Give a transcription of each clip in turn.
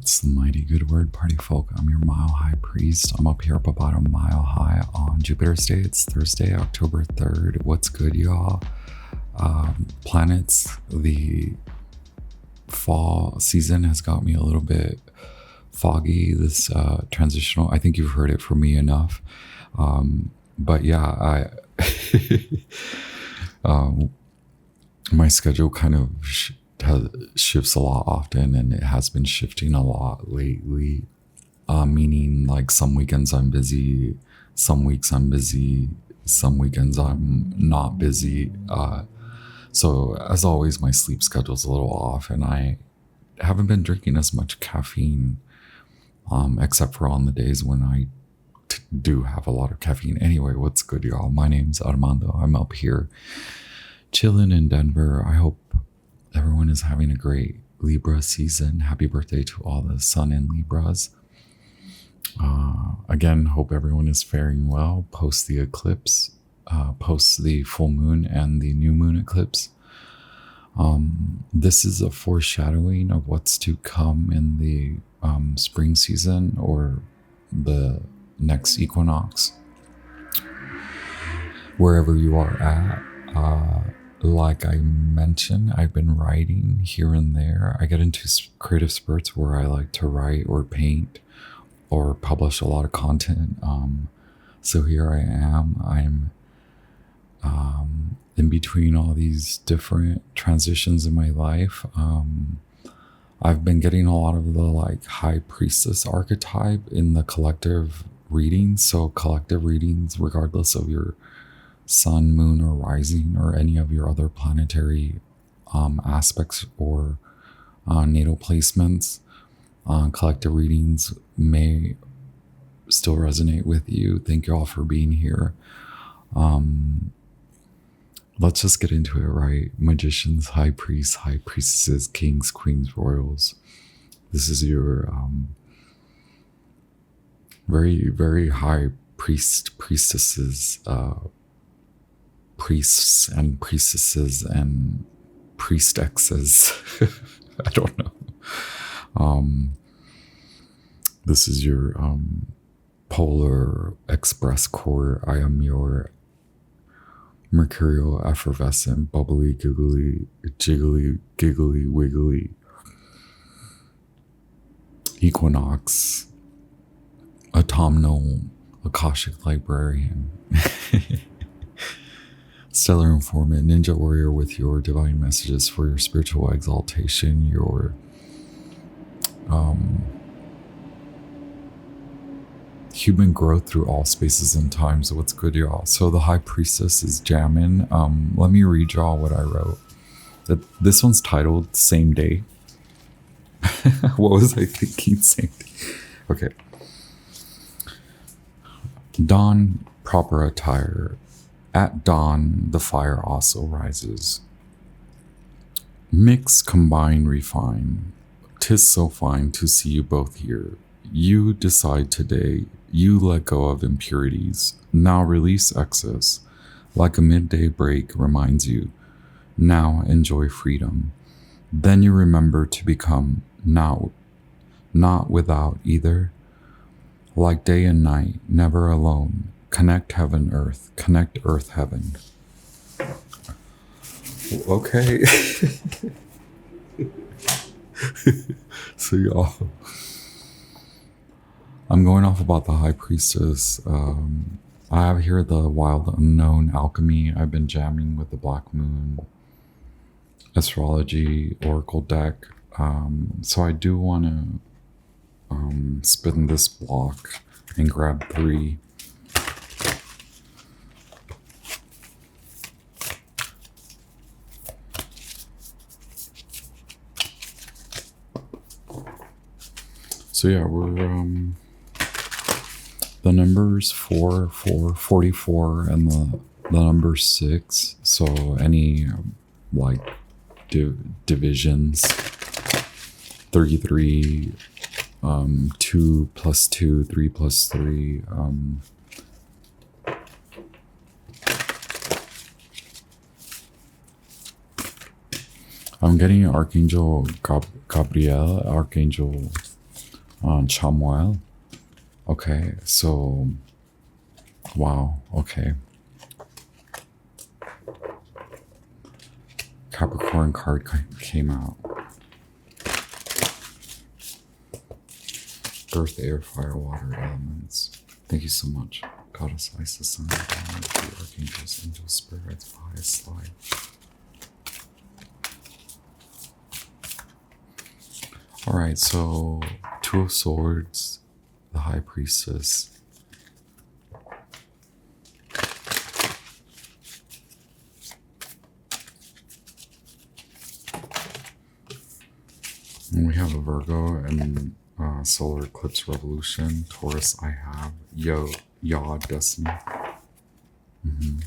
What's the mighty good word, party folk? I'm your mile high priest. I'm up here up about a mile high on Jupiter's day. It's Thursday, October 3rd. What's good, y'all? Planets, the fall season has got me a little bit foggy. This transitional, I think you've heard it from me enough. But yeah, my schedule kind of shifts a lot often, and it has been shifting a lot lately, meaning like some weekends I'm busy, some weeks I'm busy, some weekends I'm not busy. So as always, my sleep schedule's a little off, and I haven't been drinking as much caffeine, except for on the days when I do have a lot of caffeine. Anyway, what's good, y'all? My name's Armando. I'm up here chilling in Denver. I hope everyone is having a great Libra season. Happy birthday to all the sun in Libras. Again, hope everyone is faring well post the eclipse, post the full moon and the new moon eclipse. This is a foreshadowing of what's to come in the spring season or the next equinox. Wherever you are at, like I mentioned, I've been writing here and there. I get into creative spurts where I like to write or paint or publish a lot of content. So here I am. I'm in between all these different transitions in my life. I've been getting a lot of the like high priestess archetype in the collective readings. So collective readings, regardless of your sun, moon, or rising, or any of your other planetary aspects or natal placements, collective readings may still resonate with you. Thank you all for being here. Let's just get into it, right? Magicians, high priests, high priestesses, kings, queens, royals. This is your very, very high priestesses, priests and priestesses and priestesses. I don't know. This is your polar express core. I am your mercurial, effervescent, bubbly, giggly, jiggly, giggly, wiggly equinox, autumnal Akashic librarian. Stellar informant, ninja warrior with your divine messages for your spiritual exaltation, your human growth through all spaces and times. What's good, y'all? So the high priestess is jamming. Let me read y'all what I wrote. This one's titled Same Day. What was I thinking? Same day. Okay. Dawn, proper attire. At dawn, the fire also rises. Mix, combine, refine. 'Tis so fine to see you both here. You decide today. You let go of impurities. Now release excess. Like a midday break reminds you. Now enjoy freedom. Then you remember to become not without either. Like day and night, never alone. Connect heaven, earth. Connect earth, heaven. Okay. So y'all, I'm going off about the high priestess. I have here the wild unknown alchemy. I've been jamming with the black moon astrology oracle deck. So I do want to spin this block and grab 3. So yeah, we're the numbers 4, 44, and the number 6. So any like divisions, 33, 2 plus 2, 3 plus 3. I'm getting Archangel Gabriel, Archangel Chamuel. Okay, so wow. Okay, Capricorn card came out. Earth, air, fire, water elements. Thank you so much. Goddess Isis, Sun, the archangels, angels, spirits, highest life. All right, so Two of Swords, the High Priestess. And we have a Virgo and solar eclipse revolution. Taurus, I have. Yod, destiny. Mm-hmm.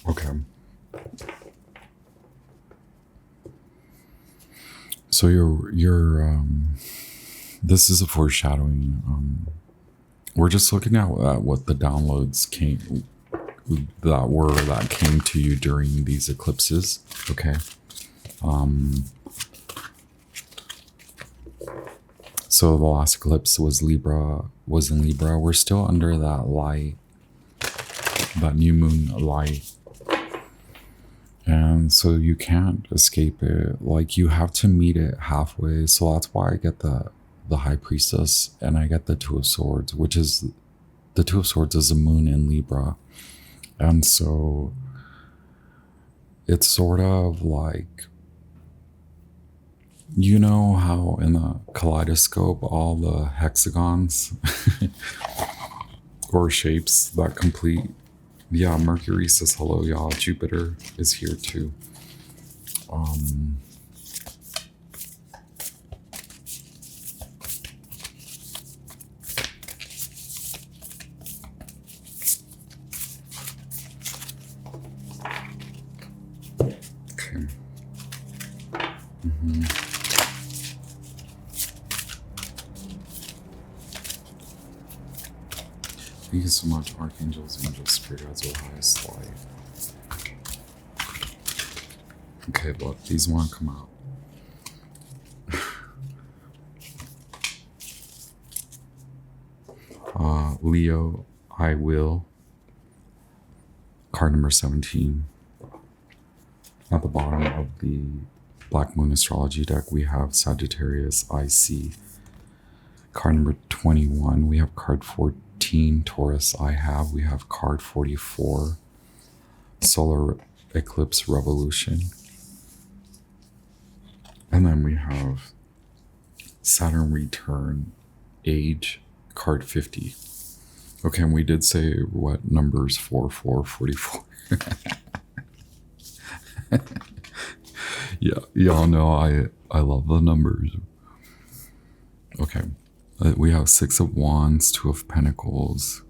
Okay. So this is a foreshadowing. We're just looking at what the downloads came that came to you during these eclipses. Okay. So the last eclipse was in Libra. We're still under that light, that new moon light. And so you can't escape it. Like, you have to meet it halfway. So that's why I get the High Priestess and I get the Two of Swords, which is the Two of Swords is a moon in Libra. And so it's sort of like, you know how in the kaleidoscope all the hexagons or shapes that complete. Yeah, Mercury says hello, y'all. Jupiter is here too. Okay. Thank you so much, archangels, angels, spirits, or highest light. Okay, look, these want to come out. Leo, I will. Card number 17. At the bottom of the Black Moon Astrology deck, we have Sagittarius, IC. Card number 21, we have card 14, Taurus, I have. We have card 44, Solar Eclipse Revolution. And then we have Saturn Return, Age, card 50. Okay, and we did say what numbers 44. Yeah, y'all know I love the numbers. Okay, we have Six of Wands, Two of Pentacles.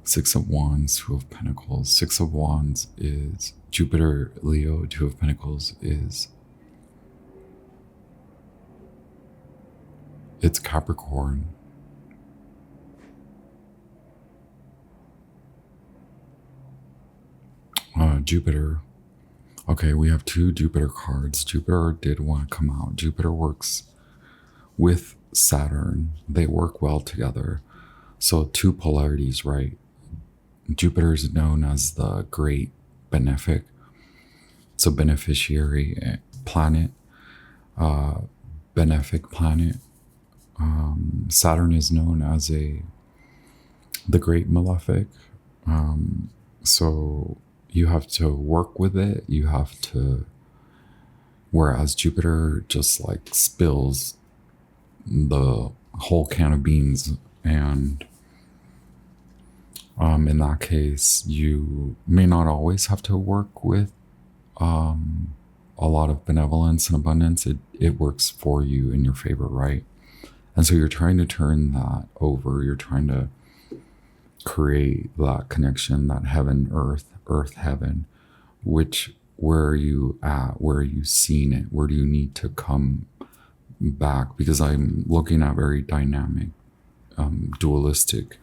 Six of Wands, Two of Pentacles. Six of Wands is Jupiter, Leo. Two of Pentacles is it's Capricorn. Jupiter. Okay, we have two Jupiter cards. Jupiter did want to come out. Jupiter works with Saturn. They work well together. So two polarities, right? Jupiter is known as the great benefic. It's a beneficiary planet, benefic planet. Saturn is known as the great malefic. So you have to work with it. You have to, whereas Jupiter just like spills the whole can of beans. And in that case, you may not always have to work with a lot of benevolence and abundance. It works for you in your favor, right? And so you're trying to turn that over. You're trying to create that connection, that heaven, earth, heaven. Where are you at? Where are you seeing it? Where do you need to come back? Because I'm looking at very dynamic, dualistic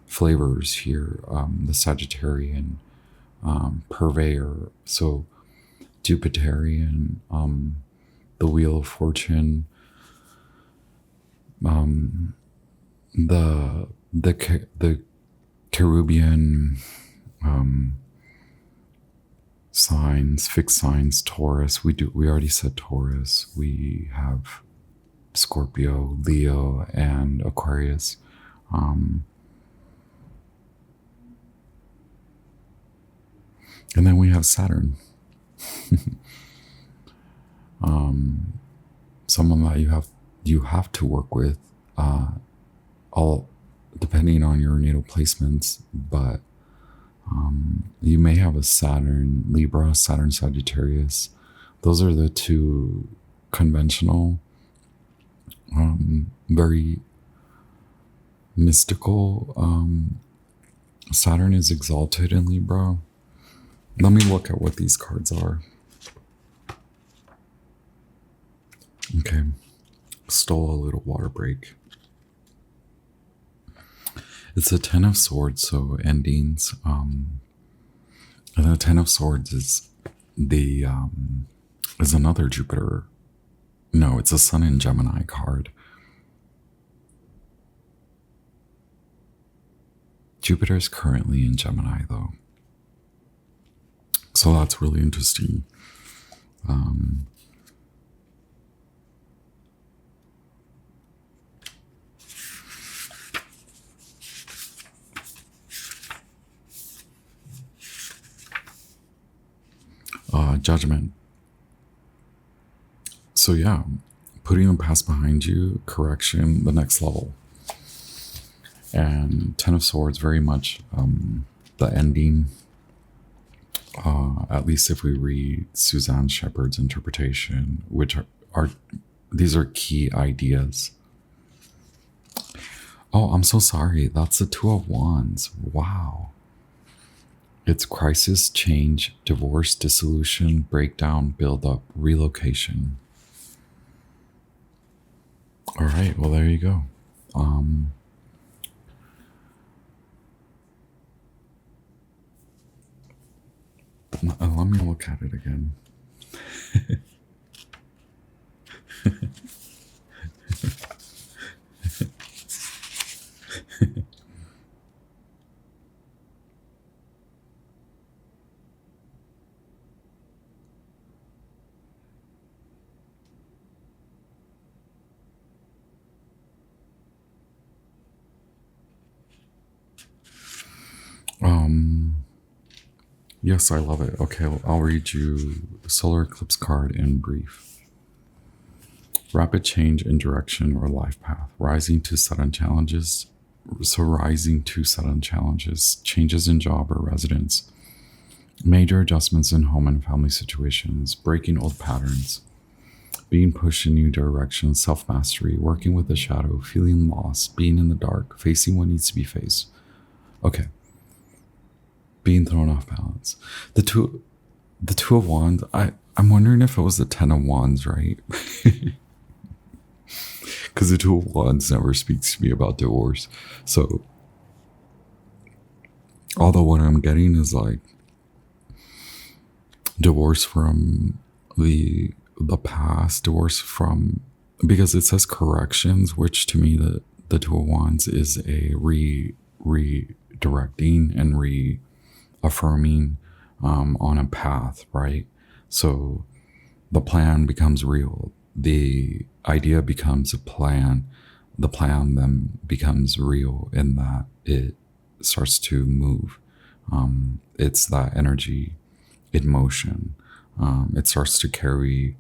flavors here. The Sagittarian purveyor. So Jupiterian, the Wheel of Fortune, the Cherubian signs, fixed signs, Taurus. We already said Taurus. We have Scorpio, Leo, and Aquarius. And then we have Saturn. Someone that you have to work with, all depending on your natal placements, but you may have a Saturn Libra, Saturn Sagittarius. Those are the two conventional, very mystical. Saturn is exalted in Libra. Let me look at what these cards are. Okay, stole a little water break. It's a Ten of Swords, so endings. And the Ten of Swords is is another Jupiter. No, it's a Sun in Gemini card. Jupiter is currently in Gemini, though. So that's really interesting. Judgment. So yeah, putting the past behind you, correction, the next level. And Ten of Swords, very much the ending. At least if we read Suzanne Shepherd's interpretation, which are these are key ideas. Oh, I'm so sorry. That's the Two of Wands. Wow. It's crisis, change, divorce, dissolution, breakdown, build-up, relocation. All right. Well, there you go. Let me look at it again. Yes, I love it. Okay, I'll read you the solar eclipse card in brief. Rapid change in direction or life path, rising to sudden challenges. So rising to sudden challenges, changes in job or residence, major adjustments in home and family situations, breaking old patterns, being pushed in new directions, self-mastery, working with the shadow, feeling lost, being in the dark, facing what needs to be faced. Okay. Being thrown off balance. The two of Wands, I'm wondering if it was the Ten of Wands, right? Because the Two of Wands never speaks to me about divorce. So, although what I'm getting is like divorce from the past, divorce from, because it says corrections, which to me the Two of Wands is a redirecting and reaffirming on a path, right? So the plan becomes real. The idea becomes a plan. The plan then becomes real in that it starts to move. It's that energy in motion. It starts to carry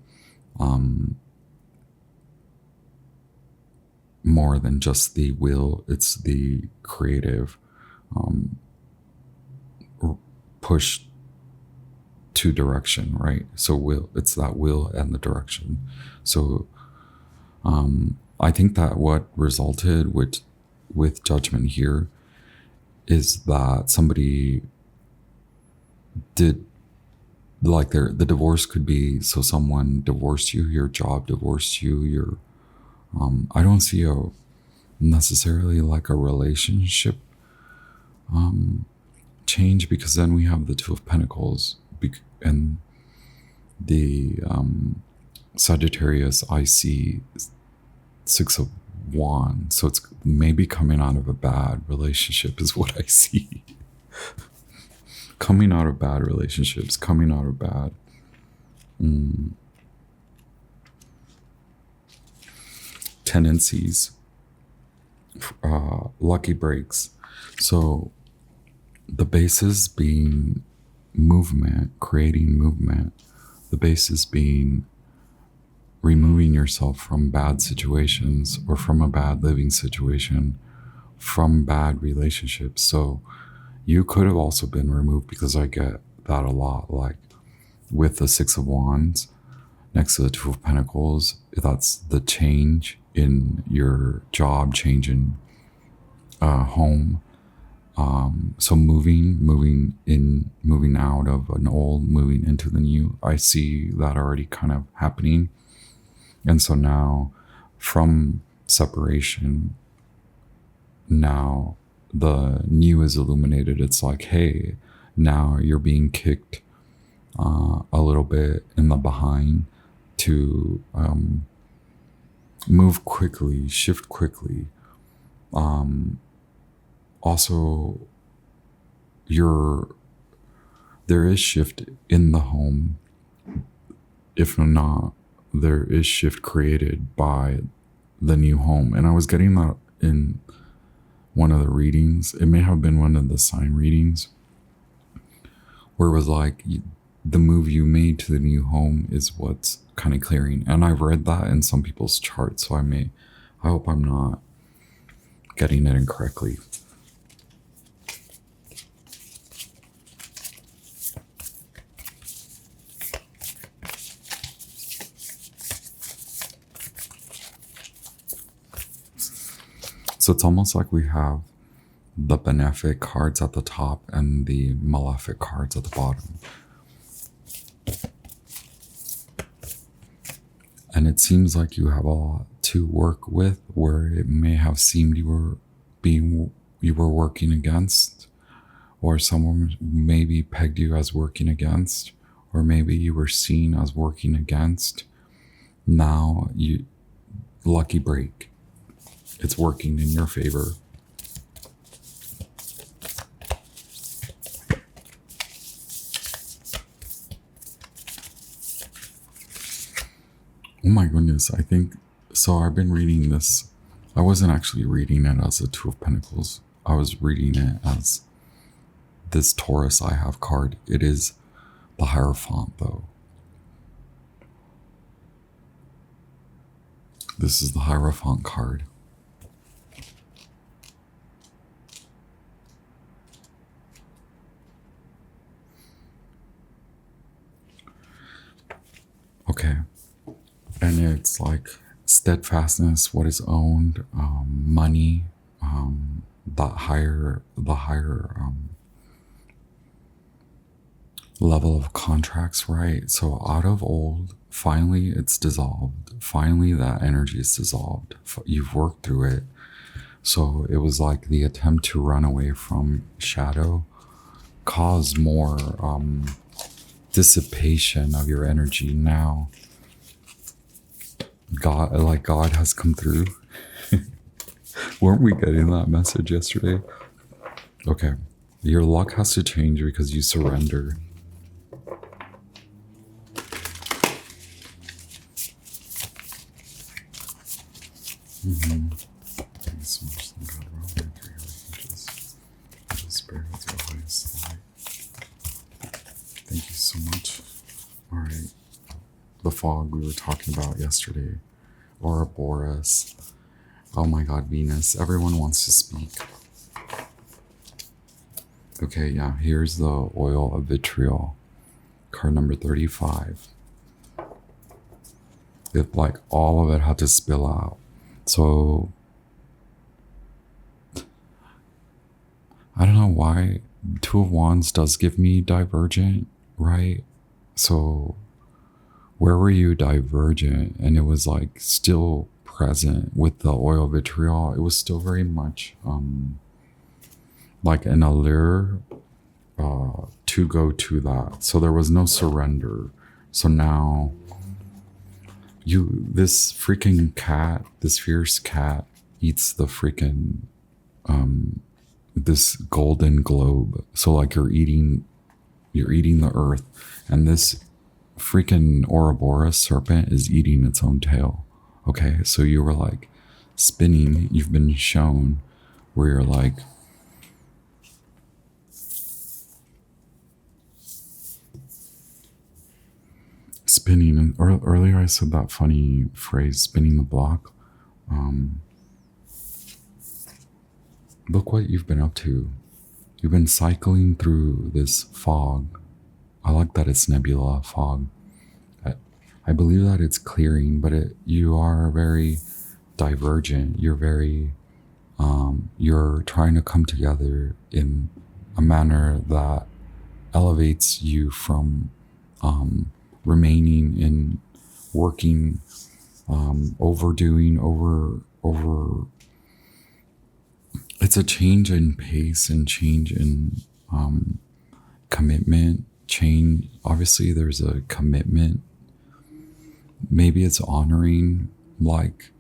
more than just the will. It's the creative push to direction, right? So it's that will and the direction. So I think that what resulted with judgment here is that somebody did, like, the divorce could be, so someone divorced you, your job divorced you, your I don't see necessarily like a relationship change, because then we have the Two of Pentacles and the Sagittarius. I see Six of Wands, so it's maybe coming out of a bad relationship is what I see. Coming out of bad relationships, coming out of bad tendencies, lucky breaks. So the basis being movement, creating movement, the basis being removing yourself from bad situations or from a bad living situation, from bad relationships. So you could have also been removed, because I get that a lot, like with the Six of Wands next to the Two of Pentacles. That's the change in your job, change in home. So moving out of an old, moving into the new. I see that already kind of happening. And so now, from separation, now the new is illuminated. It's like, hey, now you're being kicked a little bit in the behind to move quickly, shift quickly. Also, there is shift in the home. If not, there is shift created by the new home. And I was getting that in one of the readings. It may have been one of the sign readings, where it was like, the move you made to the new home is what's kind of clearing. And I've read that in some people's charts, so I hope I'm not getting it incorrectly. So it's almost like we have the benefic cards at the top and the malefic cards at the bottom. And it seems like you have a lot to work with, where it may have seemed you were working against, or someone maybe pegged you as working against, or maybe you were seen as working against. Now lucky break. It's working in your favor. Oh my goodness, I think, so I've been reading this. I wasn't actually reading it as a Two of Pentacles. I was reading it as this Taurus I have card. It is the Hierophant, though. This is the Hierophant card. Okay. And it's like steadfastness, what is owned, money, the higher level of contracts, right? So out of old, finally it's dissolved. Finally that energy is dissolved. You've worked through it. So it was like the attempt to run away from shadow caused more dissipation of your energy. Now God has come through. Weren't we getting that message yesterday? Okay. Your luck has to change because you surrender. Thank you so much, God. Thank you so much. All right. The fog we were talking about yesterday. Ouroboros. Oh my God, Venus. Everyone wants to speak. Okay, yeah. Here's the oil of vitriol. Card number 35. Like all of it had to spill out. So I don't know why. Two of Wands does give me divergent, right? So where were you divergent? And it was like still present with the oil vitriol. It was still very much like an allure to go to that. So there was no surrender. So now this freaking cat, this fierce cat, eats the freaking this golden globe. So like you're eating the earth, and this freaking Ouroboros serpent is eating its own tail. Okay, so you were like spinning. You've been shown where you're like spinning. And earlier I said that funny phrase, spinning the block. Look what you've been up to. You've been cycling through this fog. I like that it's nebula fog. I believe that it's clearing, but you are very divergent. You're very, you're trying to come together in a manner that elevates you from remaining in working, overdoing, over. It's a change in pace and change in commitment. Change. Obviously, there's a commitment. Maybe it's honoring like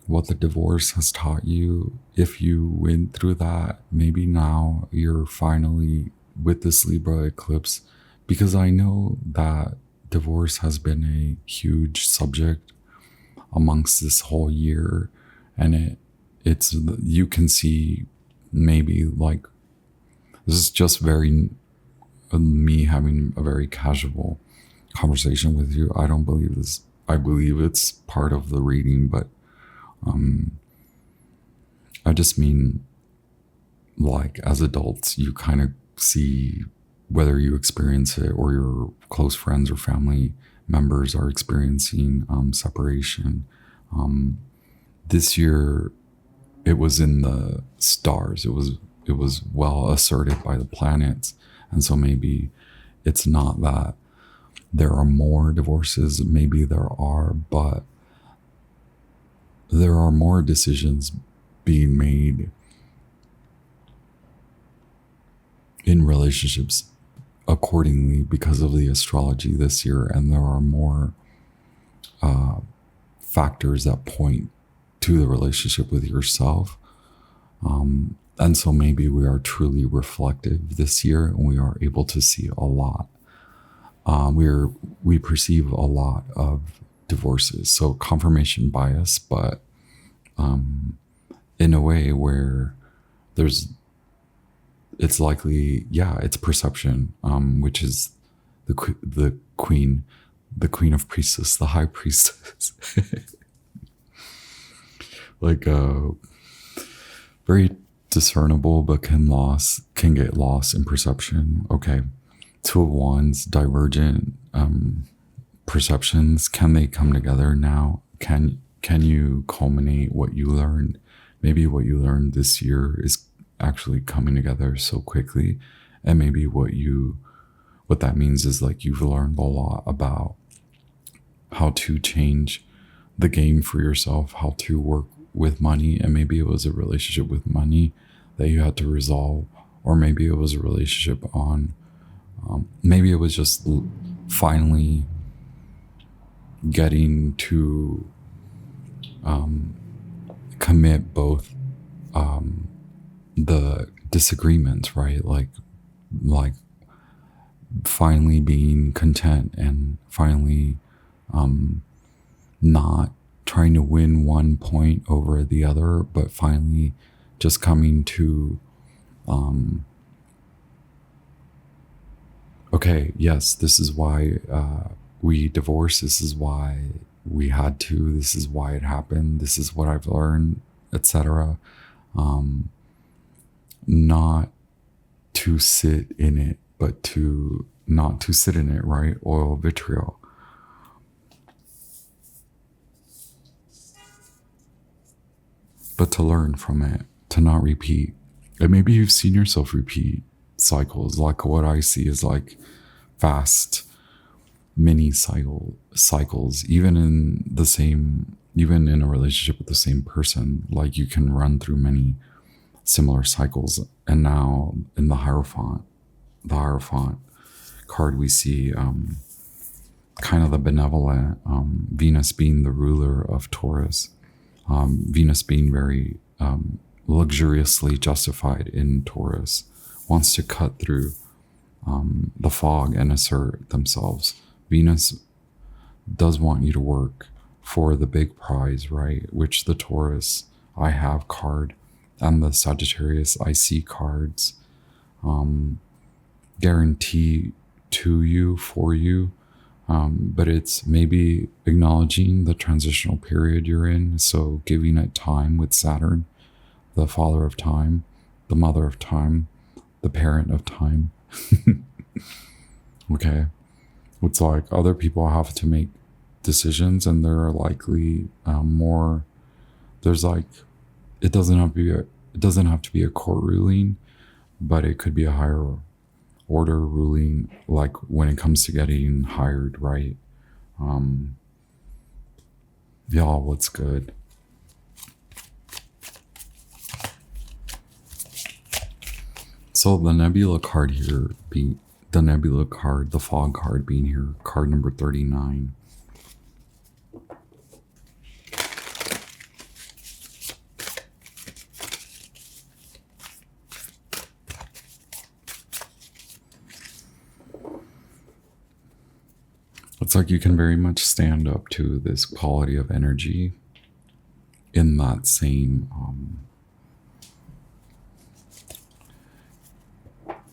what the divorce has taught you. If you went through that, maybe now you're finally with this Libra eclipse, because I know that divorce has been a huge subject amongst this whole year, and it's you can see maybe like this is just very me having a very casual conversation with you. I don't believe this. I believe it's part of the reading, but I just mean like as adults, you kind of see whether you experience it or your close friends or family members are experiencing separation. This year, it was in the stars. It was well asserted by the planets, and so maybe it's not that there are more divorces. Maybe there are, but there are more decisions being made in relationships accordingly because of the astrology this year, and there are more factors that point to the relationship with yourself. And so maybe we are truly reflective this year, and we are able to see a lot. We perceive a lot of divorces, so confirmation bias, but in a way where it's likely, it's perception, which is the queen of priestess, the high priestess. Like very discernible, but can get lost in perception. Okay, two of wands, divergent perceptions. Can they come together now? Can you culminate what you learned? Maybe what you learned this year is actually coming together so quickly, and maybe what that means is like you've learned a lot about how to change the game for yourself, how to work with money, and maybe it was a relationship with money that you had to resolve, or maybe it was a relationship on maybe it was just finally getting to commit both the disagreements, right? Like finally being content and finally not trying to win one point over the other, but finally just coming to okay, yes, this is why we divorced, this is why we had to, this is why it happened, this is what I've learned, etc. Not to sit in it, but not to sit in it, right? Oil vitriol. But to learn from it, to not repeat. And maybe you've seen yourself repeat cycles. Like what I see is like fast mini cycles, even in a relationship with the same person. Like you can run through many similar cycles. And now in the Hierophant, the Hierophant card, we see kind of the benevolent, Venus being the ruler of Taurus, Venus being very luxuriously justified in Taurus, wants to cut through the fog and assert themselves. Venus does want you to work for the big prize, right? Which the Taurus I have card and the Sagittarius I see cards guarantee to you, for you. But it's maybe acknowledging the transitional period you're in. So giving it time with Saturn, the father of time, the mother of time, the parent of time. Okay. It's like other people have to make decisions, and there are likely more. There's like, it doesn't have to be a court ruling, but it could be a higher order ruling, like when it comes to getting hired, right? Y'all, what's good? So the nebula card here, the fog card being here, card number 39. It's like you can very much stand up to this quality of energy in that same,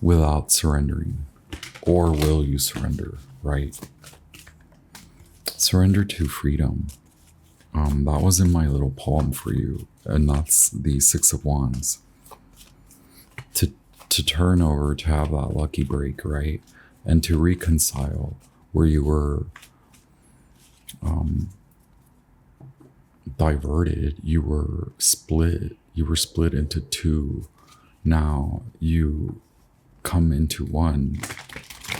without surrendering. Or will you surrender, right? Surrender to freedom. That was in my little poem for you, and that's the Six of Wands. To turn over, to have that lucky break, right? And to reconcile where you were diverted, you were split into two. Now you come into one,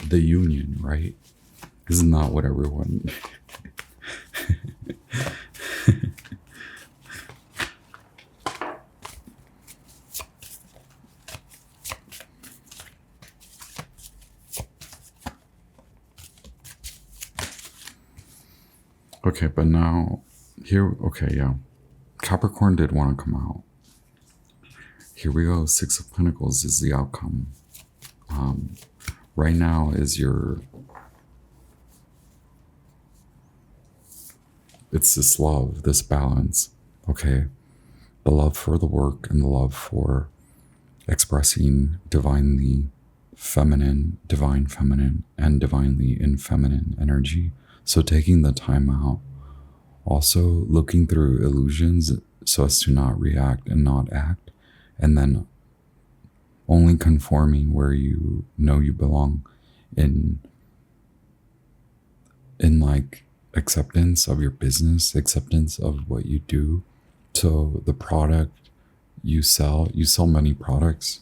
the union, right? Isn't that what everyone Okay, but now here, okay, yeah. Capricorn did want to come out. Here we go. Six of Pentacles is the outcome. Right now is it's this love, this balance, okay? The love for the work and the love for expressing divinely feminine, divine feminine, and divinely in feminine energy. So taking the time out, also looking through illusions so as to not react and not act, and then only conforming where you know you belong in like acceptance of your business, acceptance of what you do. So the product you sell many products.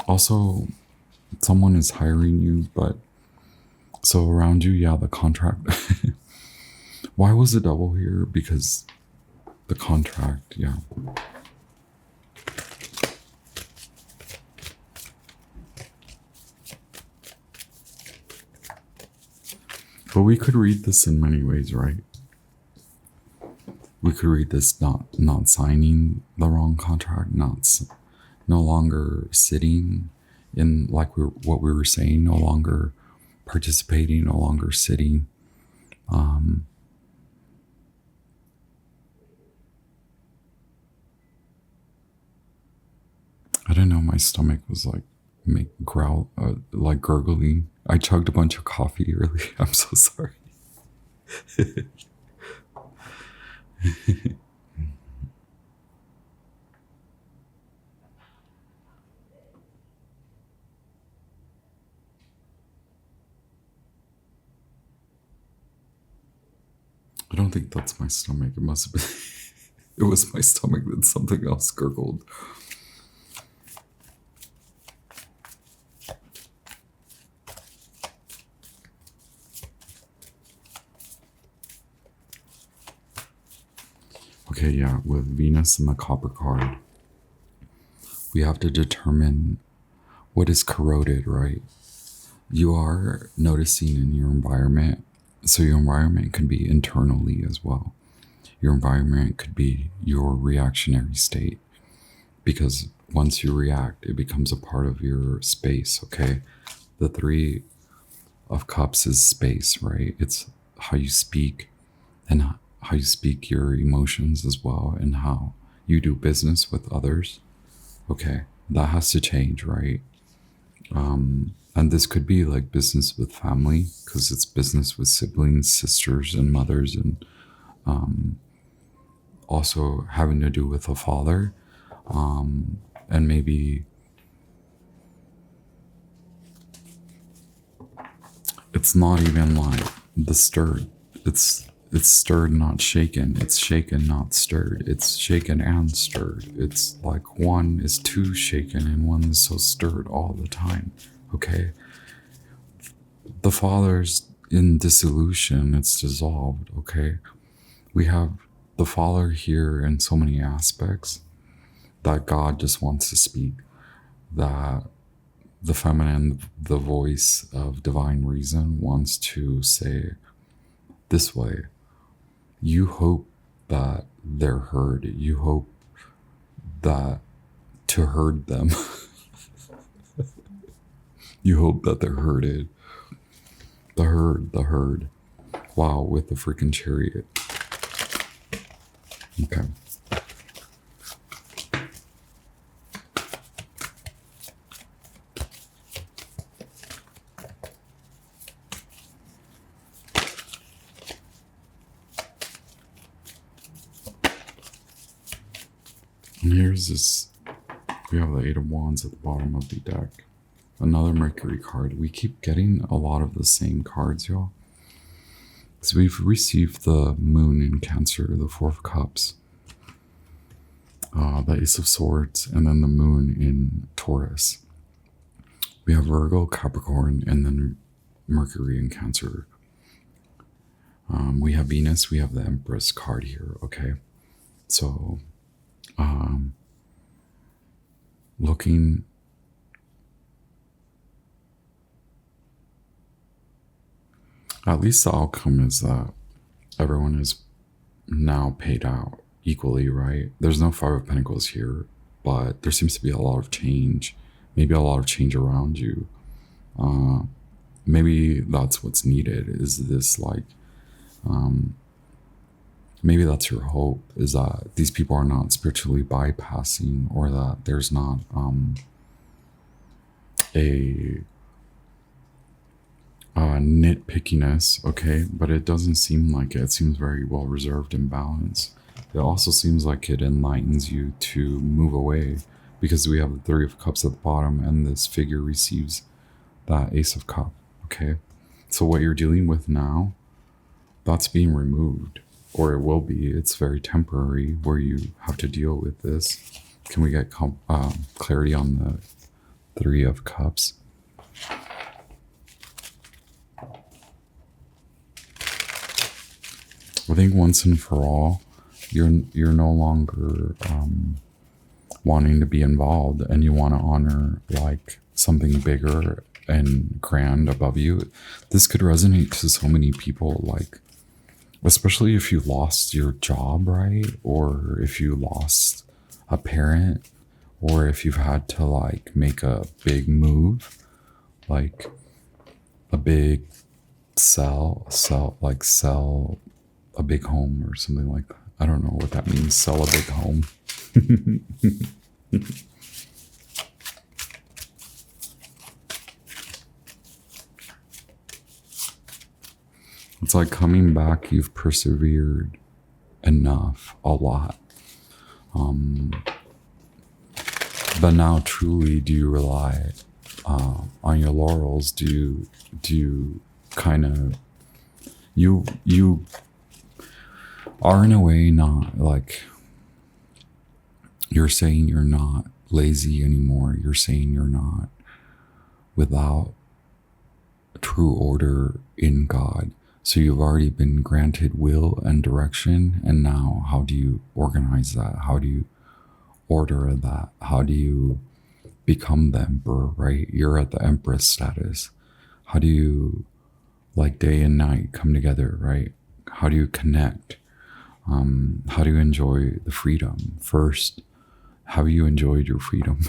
Also, someone is hiring you, but so around you, yeah, the contract. Why was the double here? Because the contract, yeah. But we could read this in many ways, right? We could read this not signing the wrong contract, no longer sitting in like what we were saying, no longer participating, no longer sitting. I don't know. My stomach was like like gurgling. I chugged a bunch of coffee earlier. I'm so sorry. I don't think that's my stomach. It must have been. It was my stomach that something else gurgled. Okay, yeah, with Venus and the Copper card, we have to determine what is corroded, right? You are noticing in your environment. So your environment could be internally as well. Your environment could be your reactionary state, because once you react, it becomes a part of your space. Okay. The Three of Cups is space, right? It's how you speak, and how you speak your emotions as well, and how you do business with others. Okay. That has to change, right? And this could be like business with family, because it's business with siblings, sisters, and mothers, and also having to do with a father. And maybe it's not even like the stirred. It's stirred, not shaken. It's shaken, not stirred. It's shaken and stirred. It's like one is too shaken and one is so stirred all the time. Okay. The father's in dissolution, it's dissolved. Okay. We have the father here in so many aspects that God just wants to speak, that the feminine, the voice of divine reason, wants to say this way. You hope that they're heard. You hope that to herd them. You hope that they're herded. The herd, the herd. Wow, with the freaking chariot. Okay. And here's this. We have the Eight of Wands at the bottom of the deck. Another Mercury card. We keep getting a lot of the same cards, y'all. So we've received the Moon in Cancer, the Four of Cups, the Ace of Swords, and then the Moon in Taurus. We have Virgo, Capricorn, and then Mercury in Cancer. We have Venus. We have the Empress card here. Okay. So, looking. At least the outcome is that everyone is now paid out equally, right? There's no Five of Pentacles here, but there seems to be a lot of change. Maybe a lot of change around you. Maybe that's what's needed, is this like, maybe that's your hope, is that these people are not spiritually bypassing, or that there's not a nitpickiness, okay? But it doesn't seem like it. It seems very well reserved and balanced. It also seems like it enlightens you to move away, because we have the Three of Cups at the bottom, and this figure receives that Ace of Cups, okay? So what you're dealing with now, that's being removed, or it will be. It's very temporary where you have to deal with this. Can we get clarity on the Three of Cups? I think once and for all, you're no longer wanting to be involved, and you want to honor like something bigger and grand above you. This could resonate to so many people, like especially if you lost your job, right? Or if you lost a parent, or if you've had to like make a big move, like a big sell a big home or something like that. I don't know what that means. Sell a big home. It's like coming back. You've persevered enough, a lot. But now truly, do you rely on your laurels? Do you kind of, you are in a way not like, you're saying you're not lazy anymore. You're saying you're not without true order in God. So you've already been granted will and direction, and now how do you organize that? How do you order that? How do you become the emperor, right? You're at the empress status. How do you, like, day and night come together, right? How do you connect? How do you enjoy the freedom? First, have you enjoyed your freedom?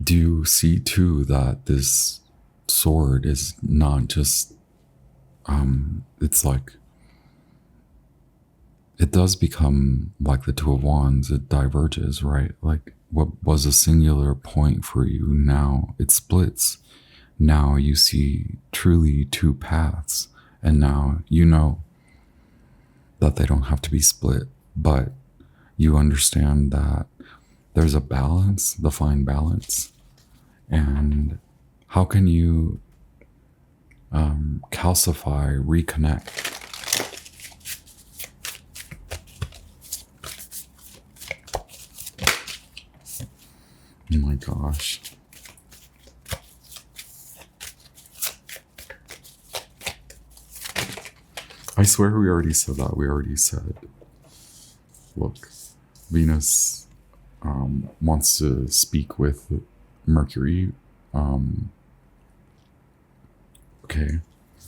Do you see too that this sword is not just, it's like, it does become like the Two of Wands, it diverges, right? Like what was a singular point for you, now it splits. Now you see truly two paths, and now you know that they don't have to be split, but you understand that there's a balance, the fine balance. And how can you calcify, reconnect? Oh my gosh. I swear we already said that. We already said, look, Venus wants to speak with Mercury. Okay,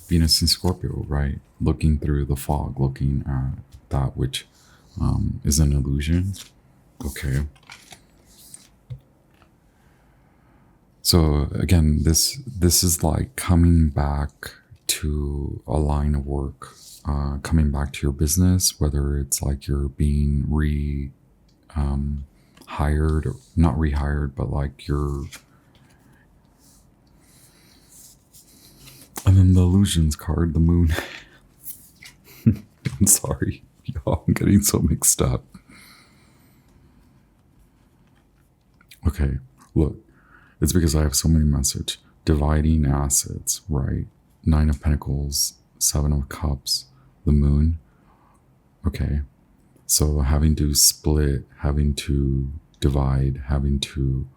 Venus in Scorpio, right? Looking through the fog, looking at that which is an illusion. Okay. So again, this is like coming back to a line of work, coming back to your business, whether it's like you're being hired, or not rehired, but like you're. And then the illusions card, the moon. I'm sorry, y'all, I'm getting so mixed up. Okay, look, it's because I have so many messages. Dividing assets, right? Nine of Pentacles, Seven of Cups, the moon. Okay, so having to split, having to divide, having to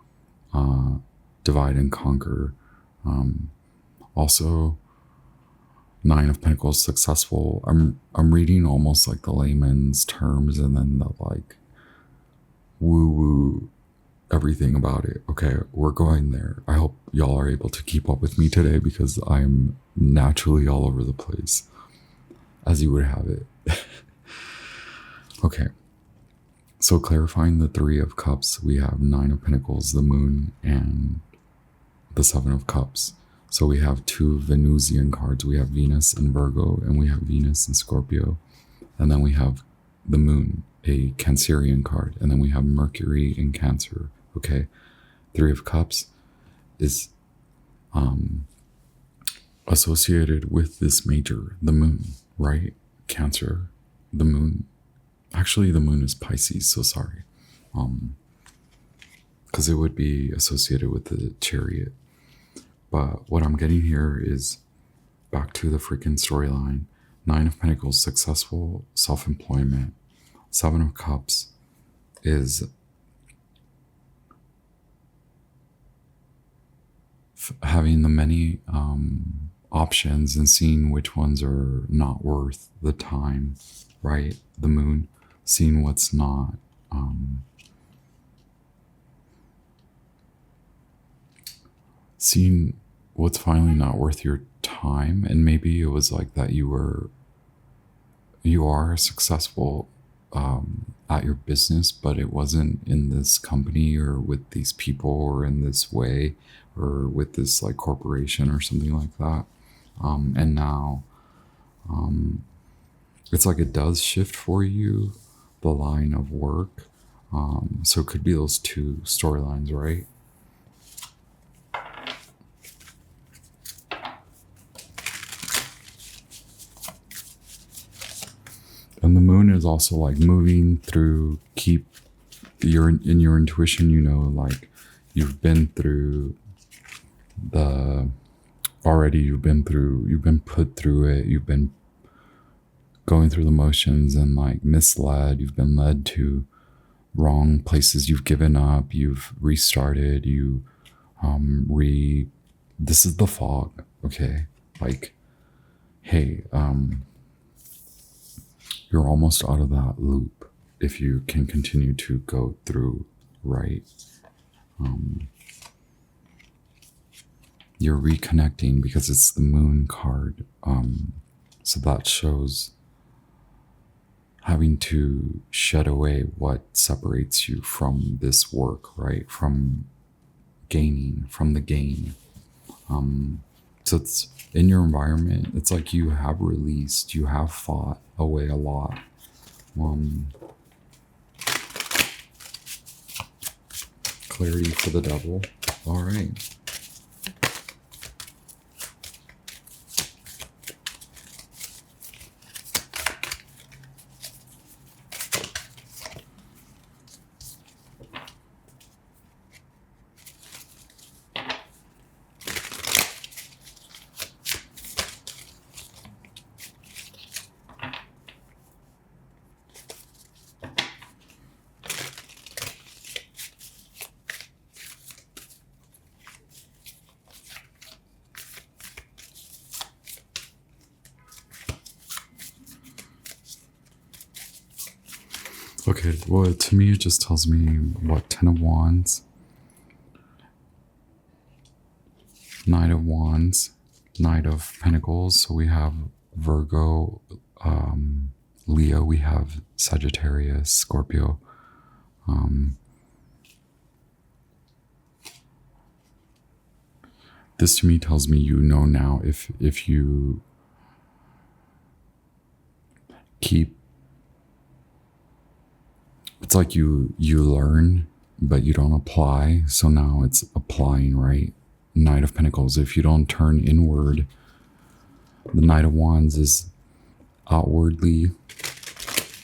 divide and conquer. Also, Nine of Pentacles, successful. I'm reading almost like the layman's terms, and then the like woo woo everything about it. Okay, we're going there. I hope y'all are able to keep up with me today, because I'm naturally all over the place, as you would have it. Okay, so clarifying the Three of Cups, we have Nine of Pentacles, the moon, and the Seven of Cups. So we have two Venusian cards. We have Venus in Virgo, and we have Venus in Scorpio. And then we have the moon, a Cancerian card. And then we have Mercury in Cancer. Okay. Three of Cups is associated with this major, the moon, right? Cancer, the moon. Actually, the moon is Pisces, so sorry. Because it would be associated with the Chariot. But what I'm getting here is back to the freaking storyline. Nine of Pentacles, successful self-employment. Seven of Cups is having the many options and seeing which ones are not worth the time, right? The moon, seeing what's not. Seeing what's finally not worth your time. And maybe it was like that you are successful at your business, but it wasn't in this company or with these people or in this way or with this like corporation or something like that. And now it's like it does shift for you, the line of work. So it could be those two storylines, right? And the moon is also like moving through, keep your in your intuition, you know, like you've been through the already, you've been put through it, you've been going through the motions and like misled, you've been led to wrong places, you've given up, you've restarted, you this is the fog, okay? Like, hey, you're almost out of that loop if you can continue to go through, right? You're reconnecting because it's the moon card. So that shows having to shed away what separates you from this work, right? From gaining, from the gain. So it's in your environment, it's like you have released, you have fought away a lot. Clarity for the devil. All right. Okay, well, to me, it just tells me what? Ten of Wands, Knight of Wands, Knight of Pentacles. So we have Virgo, Leo, we have Sagittarius, Scorpio. This to me tells me you know now if you keep, it's like you learn but you don't apply, so now it's applying, right? Knight of Pentacles, if you don't turn inward, the Knight of Wands is outwardly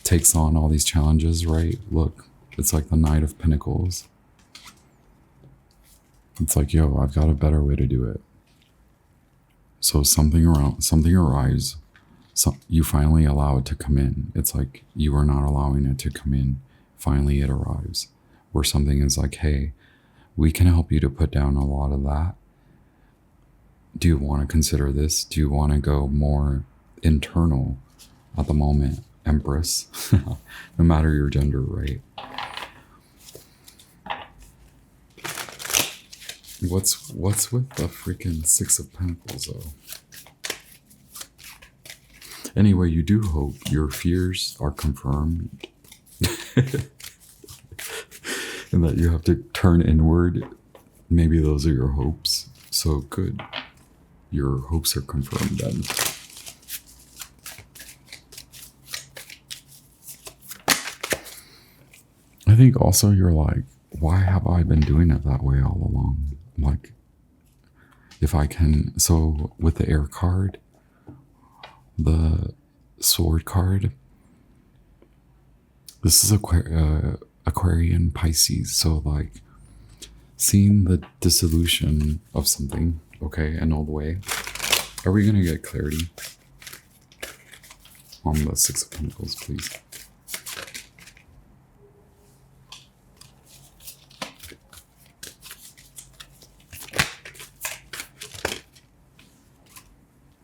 takes on all these challenges, right? Look, it's like the Knight of Pentacles. It's like, yo, I've got a better way to do it. So something arrives, so you finally allow it to come in. It's like you are not allowing it to come in. Finally it arrives where something is like, hey, we can help you to put down a lot of that. Do you want to consider this? Do you want to go more internal at the moment, Empress? No matter your gender, right? What's with the freaking Six of Pentacles, though? Anyway, you do hope your fears are confirmed and that you have to turn inward. Maybe those are your hopes. So good. Your hopes are confirmed then. I think also you're like, why have I been doing it that way all along? Like, if I can, so with the air card, the sword card, this is Aquarian Pisces. So like seeing the dissolution of something, okay, an old way. Are we going to get clarity on the Six of Pentacles, please?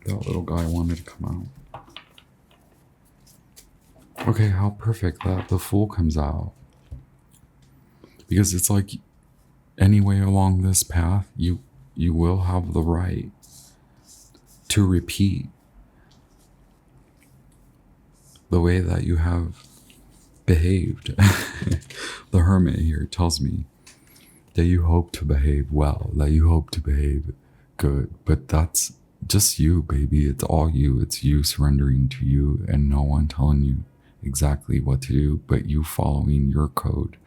That little guy wanted to come out. Okay, how perfect that the Fool comes out. Because it's like, anyway along this path, you will have the right to repeat the way that you have behaved. The Hermit here tells me that you hope to behave well, that you hope to behave good, but that's just you, baby. It's all you. It's you surrendering to you and no one telling you exactly what to do, but you following your code,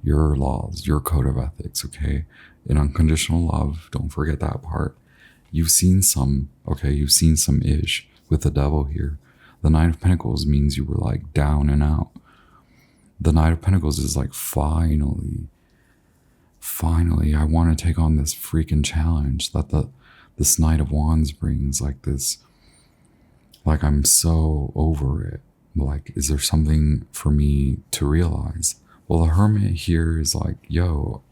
your laws, your code of ethics, okay? In unconditional love, don't forget that part. You've seen some, okay, you've seen some ish with the devil here. The Knight of Pentacles means you were like down and out. The Knight of Pentacles is like, finally, I want to take on this freaking challenge that this Knight of Wands brings, like this, like I'm so over it. Like, is there something for me to realize? Well, the Hermit here is like, yo,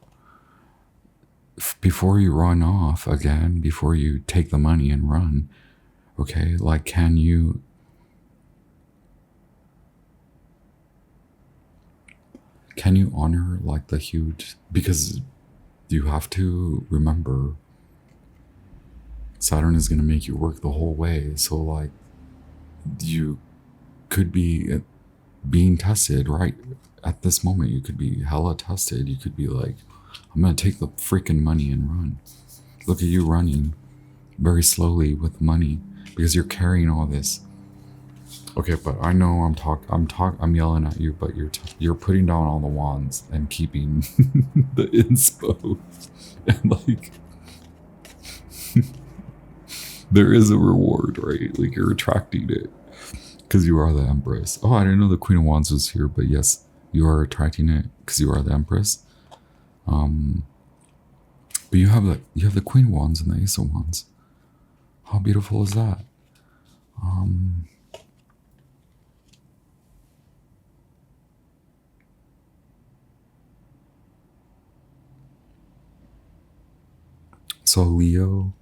before you run off again, before you take the money and run, okay, like, can you honor like the huge, because You have to remember Saturn is going to make you work the whole way. So, like, you could be being tested right at this moment. You could be hella tested. You could be like, I'm going to take the freaking money and run. Look at you running very slowly with money because you're carrying all this. Okay, but I know I'm yelling at you, but you're putting down all the wands and keeping the inspo. And like there is a reward, right? Like you're attracting it because you are the Empress. Oh, I didn't know the Queen of Wands was here, but yes, you are attracting it because you are the Empress. But you have the Queen of Wands and the Ace of Wands. How beautiful is that? So Leo,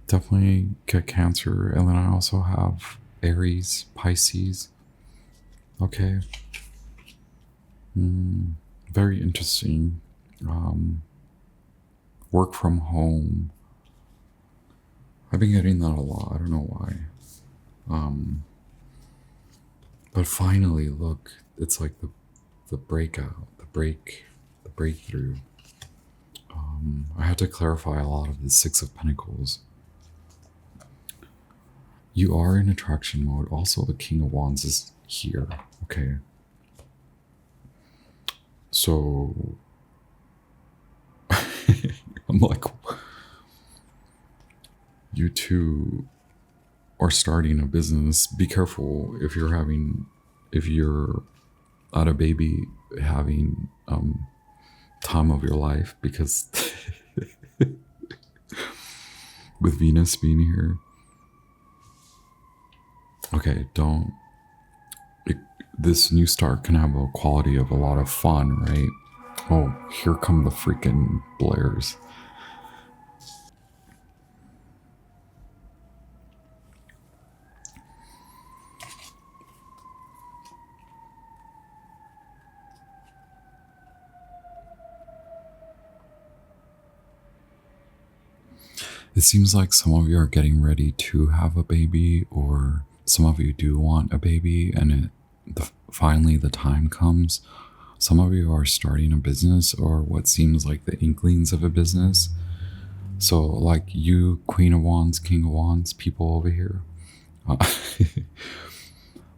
definitely get Cancer, and then I also have Aries, Pisces. Okay, very interesting. Work from home. I've been getting that a lot. I don't know why. But finally, look, it's like the breakout, the breakthrough. I had to clarify a lot of the Six of Pentacles. You are in attraction mode. Also, the King of Wands is here. Okay. So, I'm like, you two are starting a business. Be careful if you're at a baby having time of your life, because with Venus being here. Okay, this new start can have a quality of a lot of fun, right? Oh, here come the freaking blares. It seems like some of you are getting ready to have a baby, or some of you do want a baby, and finally the time comes. Some of you are starting a business, or what seems like the inklings of a business. So, like you, Queen of Wands, King of Wands, people over here.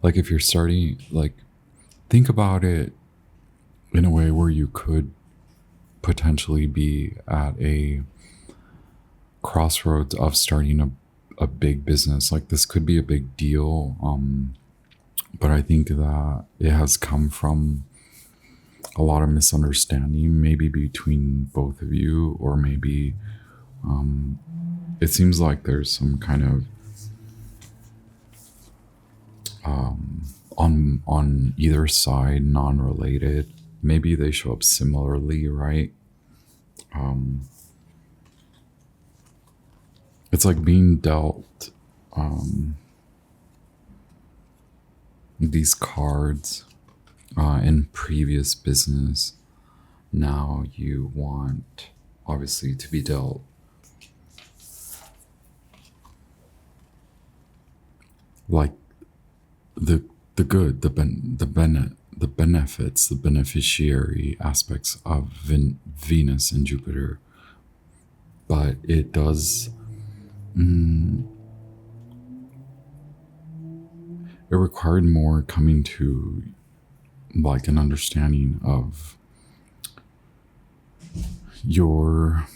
Like if you're starting, like, think about it in a way where you could potentially be at a crossroads of starting a big business. Like this could be a big deal. But I think that it has come from a lot of misunderstanding, maybe between both of you, or maybe it seems like there's some kind of on either side, non-related. Maybe they show up similarly, right? It's like being dealt these cards in previous business. Now you want, obviously, to be dealt like the good, the benefits, the beneficiary aspects of Venus and Jupiter. But it does, it required more coming to like an understanding of your,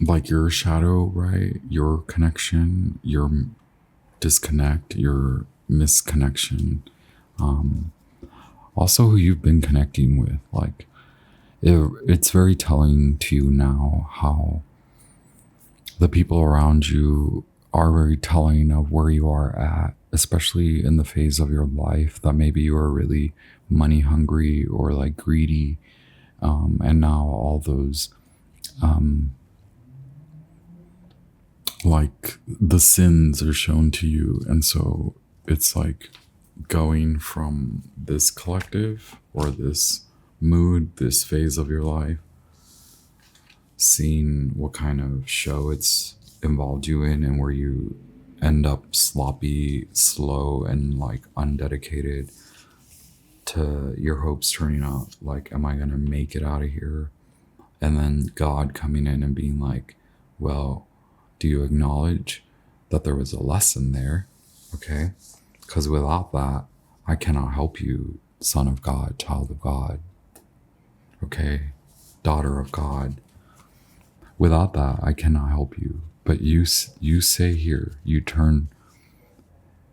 like your shadow, right? Your connection, your disconnect, your misconnection. Also who you've been connecting with. Like it's very telling to you now how the people around you are very telling of where you are at, especially in the phase of your life that maybe you are really money hungry or like greedy. And now all those like the sins are shown to you, and so it's like going from this collective or this mood, this phase of your life, seeing what kind of show it's involved you in and where you end up sloppy, slow, and like undedicated to your hopes turning out like, am I going to make it out of here? And then God coming in and being like, well, do you acknowledge that there was a lesson there? Okay. Because without that, I cannot help you, son of God, child of God. Okay. Daughter of God. Without that, I cannot help you. But you say here, you turn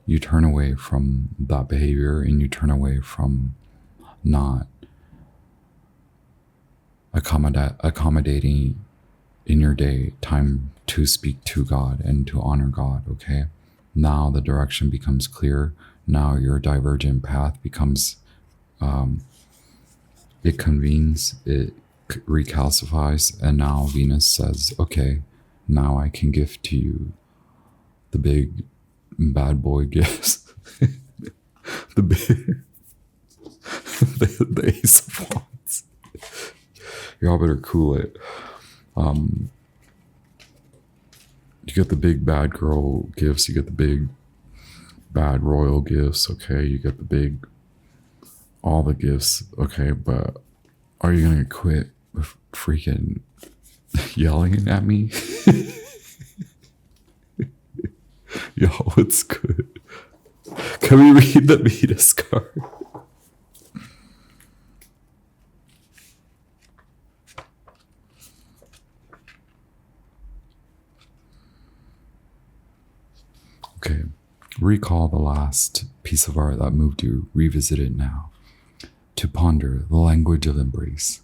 away from that behavior, and you turn away from not accommodating in your day time to speak to God and to honor God. Okay. Now the direction becomes clear. Now your divergent path becomes, it convenes, it recalcifies, and now Venus says, okay, now I can gift to you the big bad boy gifts. the big, the Ace of Wands. Y'all better cool it. You get the big bad girl gifts, you get the big bad royal gifts, okay? You get the big, all the gifts, okay? But are you gonna quit freaking yelling at me? Yo, what's good? Can we read the Venus card? Okay, recall the last piece of art that moved you. Revisit it now. To ponder the language of embrace.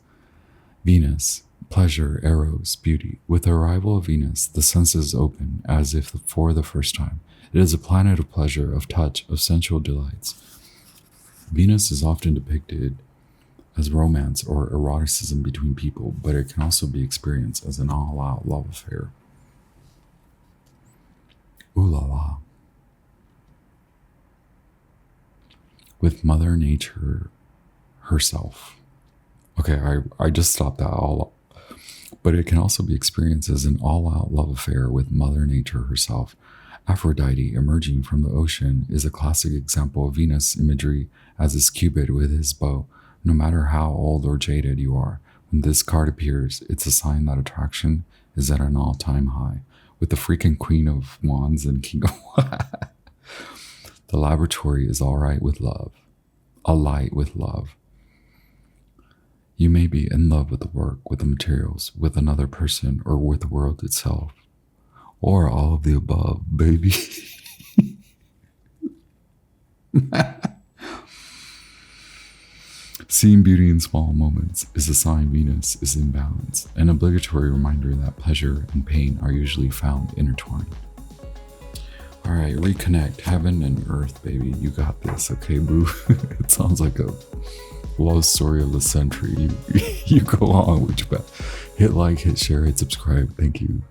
Venus, pleasure, eros, beauty. With the arrival of Venus, the senses open as if for the first time. It is a planet of pleasure, of touch, of sensual delights. Venus is often depicted as romance or eroticism between people, but it can also be experienced as an all-out love affair. Ooh la la. With Mother Nature herself. Okay, I just stopped that all up. But it can also be experienced as an all-out love affair with Mother Nature herself. Aphrodite emerging from the ocean is a classic example of Venus imagery, as is Cupid with his bow. No matter how old or jaded you are, when this card appears, it's a sign that attraction is at an all-time high, with the freaking Queen of Wands and King of Wands. The laboratory is all right with love, alight with love. You may be in love with the work, with the materials, with another person, or with the world itself. Or all of the above, baby. Seeing beauty in small moments is a sign Venus is in balance, an obligatory reminder that pleasure and pain are usually found intertwined. All right, reconnect heaven and earth, baby. You got this, okay, boo? It sounds like a love story of the century. You go on, which bet. Hit like, hit share, hit subscribe. Thank you.